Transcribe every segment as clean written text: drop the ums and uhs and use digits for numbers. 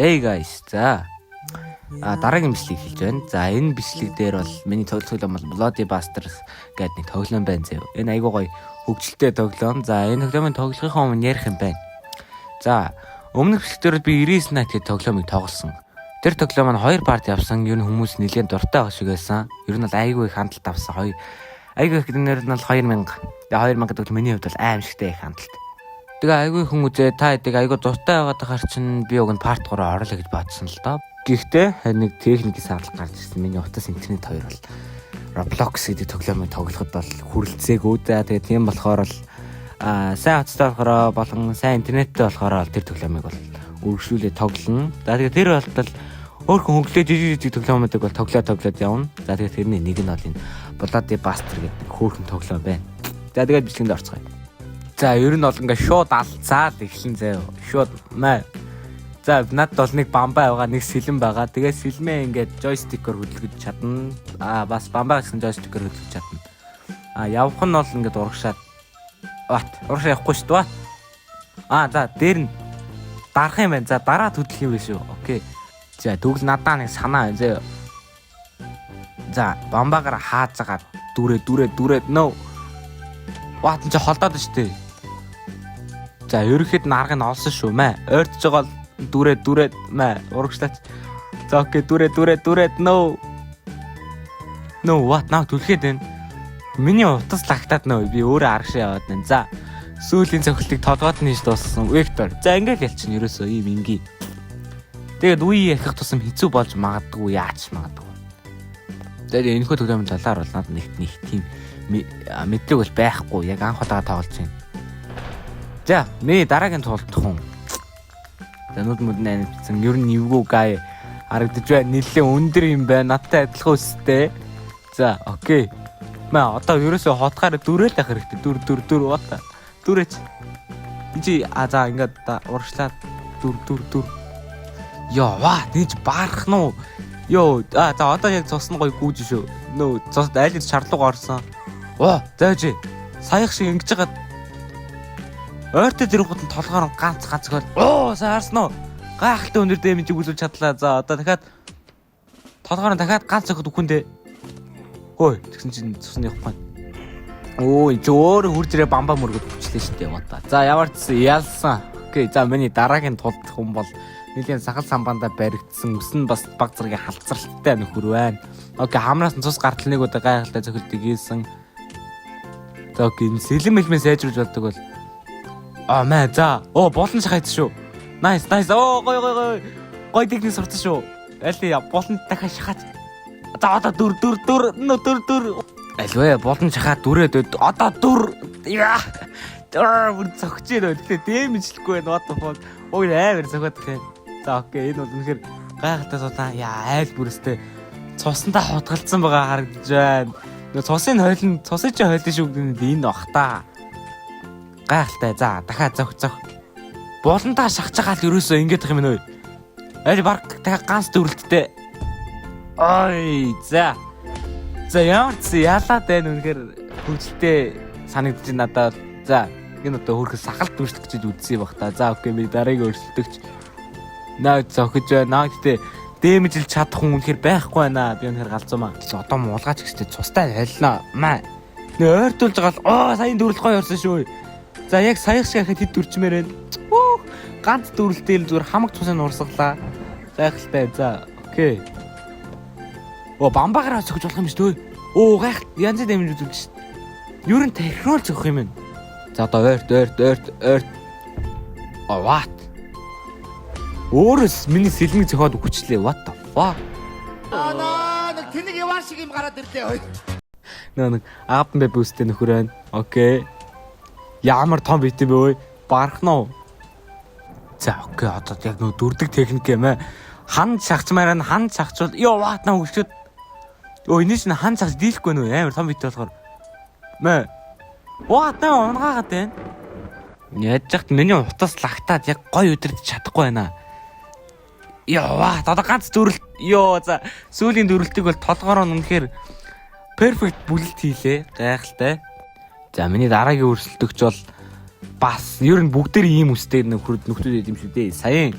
Hey guys. За. Дараагийн бичлэг хэлж байна. За энэ бичлэг дээр бол миний тоглоом бол Bloody Busters гэдэг нэг тоглоом байна зөө. Энэ айгуу гоё хөгжилтэй тоглоом. За энэ тоглоомын тоглохын өмнө ярих юм байна. За өмнөх бичлэгтэр би 99 Night гэдэг тоглоомыг тоглосон. Тэр тоглоом маань 2 парт явсан. Ер нь хүмүүс нэлээд дуртай байх шиг байсан. Ер нь бол айгүй их хандлт авсан. Айгүй их гэдэг нь бол 2000. Тэгээ 2000 гэдэг миний хувьд бол аимшигтай их хандлт. Тэгээ айгүй хүн үзээ та эдэг айгүй дуртай байгаад тахаар чинь би уг нь парт 3 оруулаа гэж бодсон л доо. Гэхдээ нэг техникийн саалт гарч ирсэн. Миний утас интернет хоёр бол Roblox гэдэг тоглоомыг тоглоход бол хүрэлцээгүй. Тэгээ тийм болохоор л сайн утастай болохоор болон сайн интернеттэй болохоор тэр тоглоомыг бол үргэлжлүүлээ тоглоно. За тэгээ тэр болтол өөрхөн хөнгөлөө жижиг тоглоомуудыг бол тоглоод явна. За тэгээ тэрний нэг нь бол энэ Bloody Buster гэдэг хөөрхөн тоглоом байна. За тэгээд бичлэгэнд орцгоё. За ер нь бол ингээ шууд алцаад эхлэн заяа. Шууд маа. За надад бол нэг бамбаа байгаа, нэг сэлэн байгаа. Тэгээ сэлмээ ингээд joystick-оор хөдөлгөж чадна. Бас бамбаа гэсэн joystick-оор хөдөлгөж чадна. Явах нь бол ингээд урагшаад. Урагшаа явахгүй шүү дээ. За дээр нь дарах юм байна. За дараа хөдөлгөх юм биш үү? Окей. За тэгвэл надаа нэг санаа байна заяа. За бамбаагаар хаацагаад дүрээ нөө. Энэ ч холдоод байна шүү дээ. За ерөөхдөө наргыг нь олсон шүү мэ. Ойртож байгаа бол дүрээ мэ урагшлаач. За окей дүрээ нөө. Наа түлхээд байна. Миний утас лагтаад нөө би өөрөө аргашаа яваад байна. За сүүлийн цохилтыг толгойд нь хийж дууссан Вектор. За ингээл ялчин ерөөсөө ийм ингийн. Тэгээд үе ярих тусам хэцүү болж магадгүй яач магадгүй. Тэгээд энэ хөө төлөмөн талаар бол надад нэг тийм мэдлэг бол байхгүй. Яг анх удаага тоглож байна. За миний дараагийн тоглох хүн. За нүднээ бичсэн ер нь эвгүй гай харагдаж байна. Нилээ өндөр юм байна. Надтай адилхан өстэй. За окей. Одоо ерөөсөө хотгоор дүрэл ах хэрэгтэй. Дүр уата. Дүрээч. Ичи за ингээд урагшлаад дүр. Тийч баарах нь. За одоо яг цусны гоё гүүж шүү. Цус айл шарлууга орсон. Зааж. Саях шиг ингэж байгаа. Ойртой дэрэгүүд нь толгоор ганц гол. Саарсан уу? Гайхалтай өндөр дэмжиг үзүүлж чадлаа. За одоо дахиад толгоор нь дахиад ганц өгөх үхэндээ. Тэгсэн чинь цусны явахгүй. Өөр хурж ирээ бамбаа мөргөд хүчлээ шүү дээ. За ямар ч ялсан. Окей. За миний дараагийн тулдах хүн бол нэгэн сахал самбаанда баригдсан өснө бас баг зэргийн халцралтай нөхөр байна. Окей, хамраас нь цус гартал нэг удаа гайхалтай цохилтыг хийсэн. За окей, сэлэн мэлмээ сайжруулж болдог бол. За. Болон шахайц шүү. Nice. Гой техник сурсан шүү. Аль болон дахиад шахаж. За одоо дүр. Альваа болон шахаад дүрээд одоо дүр. Бүр цогч ирээ. Тэгээ дэмжлэхгүй байна. What the fuck. Амар цогоод тах юм. За окей, энэ бол үнэхээр гайхалтай суудаа. Айл бүрстэй цусандаа хотгалцсан байгаа харагдаж байна. Цусын чинь хойлон шүү гэдэг энэ бах та. Гайхалтай. За дахиад зөх. Болондоо шахаж байгаа л ерөөсөө ингэж юм нөө. Аль баг дахиад ганц дүрлэлттэй. За ямар ч яалаад байна үнэхээр хөвгөлтэй санагдаж надад. За энэ одоо хөрхөс сахалт дүрслэх гэж үзсэн баг та. За окей, би дараагийн өрсөлдөгч. Зохиж байна. Гэтэ дэмжилж чадах хүн үнэхээр байхгүй байна. Би үнэхээр галзуумаа. Одоо муулгаач гэжтэй цустай хайлнаа. Ойртуулж байгаа л саяны дүрлэх гоё орсон шүү. За яг саях шиг ахад хэд дүрчмээр байна. Ганц дүрлэлтэй л зүгээр хамаг цусыг урсгалаа. Гайхалтай. За окей. Бамбаагаар цогж болох юм шүү дээ. Гайхалт янз бүр дэмжиж үзүүлж шүү. Юу н технологи зөх юм байна. За одоо ойрт. Өөрөөс миний сэлмиг зөхиод өгчлээ. What the fuck? Нэг тэнэг яваа шиг юм гараад ирлээ. Нэг аапн бэ бүүстэй нөхөр байна. Окей. Ямар том бит юм бэ? Барах нь уу? За окей, одоо яг нөө дүрдэг техник юм аа. Хан шахчмаар нь хан шахчвал наа өгчөд. Энэ чинь хан шахч дийлэхгүй нөө амар том бит болохоор. Наа унгаагаад байна. Яаж яхад миний утас лагтаад яг гой өдөрч чадахгүй байна. Одоо ганц дүрлэлт. За сүүлийн дүрлэлтийг бол толгоороо үнэхээр перфект бүлэлт хийлээ. Гайхалтай. За миний дараагийн өрсөлдөгч бол бас ер нь бүгдээр ийм үстэй нөхдөд юм шүү дээ. Саяын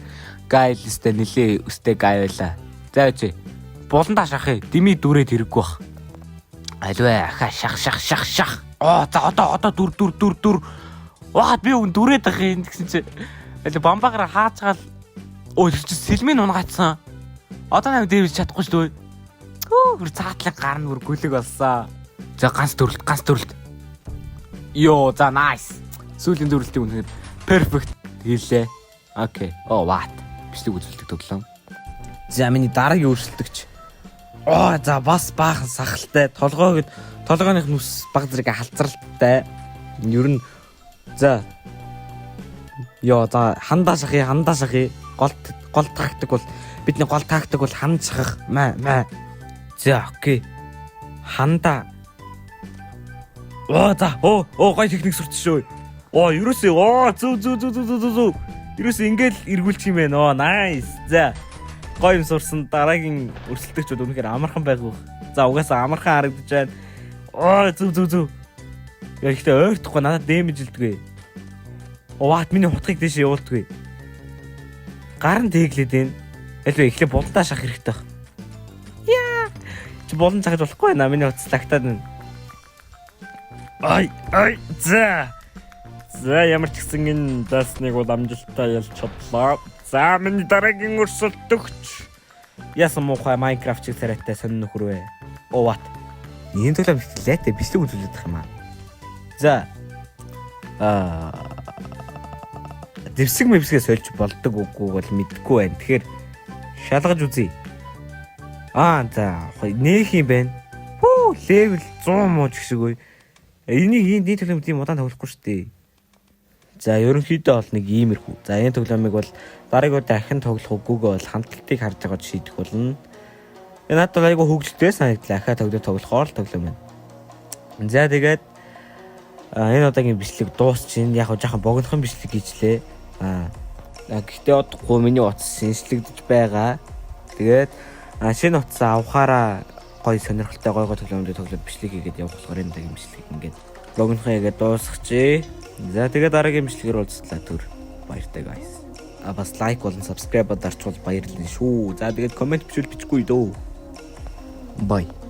гай листэ нилээ өстэй гай байла. За үчи. Булан таашаах ээ. Дими дүрээд хэрэггүй бах. Альваа аха шах. Оо за одоо дүр. Ваад би өгн дүрээд ах юм гэсэн чи. Аль бамбагаараа хаацгаал. Оо чи сэлмийн унгацсан. Одоо намайг дээвч чадахгүй шүү дээ. Хөр цаатлаг гарна бүр гүлэг болсон. За ганц төрөлт. Йоо за nice. Сүүлийн дүрлэлтийн үнэхээр perfect хийлээ. Окей. Оо what. Бичлэг үзүүлдэг төглөө. За миний дараагийн өөрчлөлтөгч. Оо за бас баахан сахалтай. Толгойных нүс баг зэрэг халцралтай. Ер нь за. Йоо за хандаа шахи. Гол тактик бол бидний гол тактик бол ханд шахах. Маа. За окей. Хандаа. Оо за. Оо гой техник сурчшөө. Оо ерөөсөө зүв. Ерөөсөө ингээл эргүүлчих юм байна. Оо nice. За. Гой юм сурсан дараагийн өрсөлдөгчүүд үнэхээр амархан байгуу. За угаасаа амархан харагдаж байна. Оо зүв. Яг ихтэй ойртохгүй надад дэмэж илдэггүй. Оо миний хутгийг дэше явуулдаггүй. Гар нь тэглээд байна. Альва эхлээ булдаа шах хэрэгтэй баг. Яа. Чи болон цагж болохгүй наа миний утас лагтаад байна. Ай. За ямар ч гэсэн энэ дасныг бол амжилттай ялж чадлаа. За миний дараагийн өрсөлдөгч. Яасан муухай Minecraft-ийг царайтай сонин нөхөр вэ? Оо what? Ийм төлөв бэлтгэлээтэй бичлэг үзүүлэх юм аа. За. Дэвсэг мэвсгээ сольж болдог үгүй бол мэдэхгүй байна. Тэгэхээр шалгаж үзье. За нээх юм байна. Левел 100 мууч гişгүй. Энийг энэ төлөв тийм удаан тоглохгүй шүү дээ. За ерөнхийдөө бол нэг иймэрхүү. За энэ тоглоомыг бол дараагийн удаа дахин тоглох үгүйгээ бол хамталтыг харж байгаа шийдэх болно. Энэ надад айгүй хөвгөлтэй санагдлаа. Ахаа тоглохоор л тоглоом байна. За тэгээд энэ удаагийн бичлэг дуусчин. Яг жоохон богинохон бичлэг хийчлээ. Гэхдээ одохгүй миний утас шинжлэгдэж байгаа. Тэгээд шинэ утсаа авахаараа гой сонирхолтой гой тоглоомд тоглоод бичлэг хийгээд явах болохоор энэ удаагийн бичлэг ингээд логинхоо хийгээд дуусгачих. За тэгээд дараагийн бичлэгээр уулзлаа түр. Баяртай guys. Бас лайк болон subscribe дарчвал баярлалаа шүү. За тэгээд комент бичвэл бичихгүй дөө. Bye.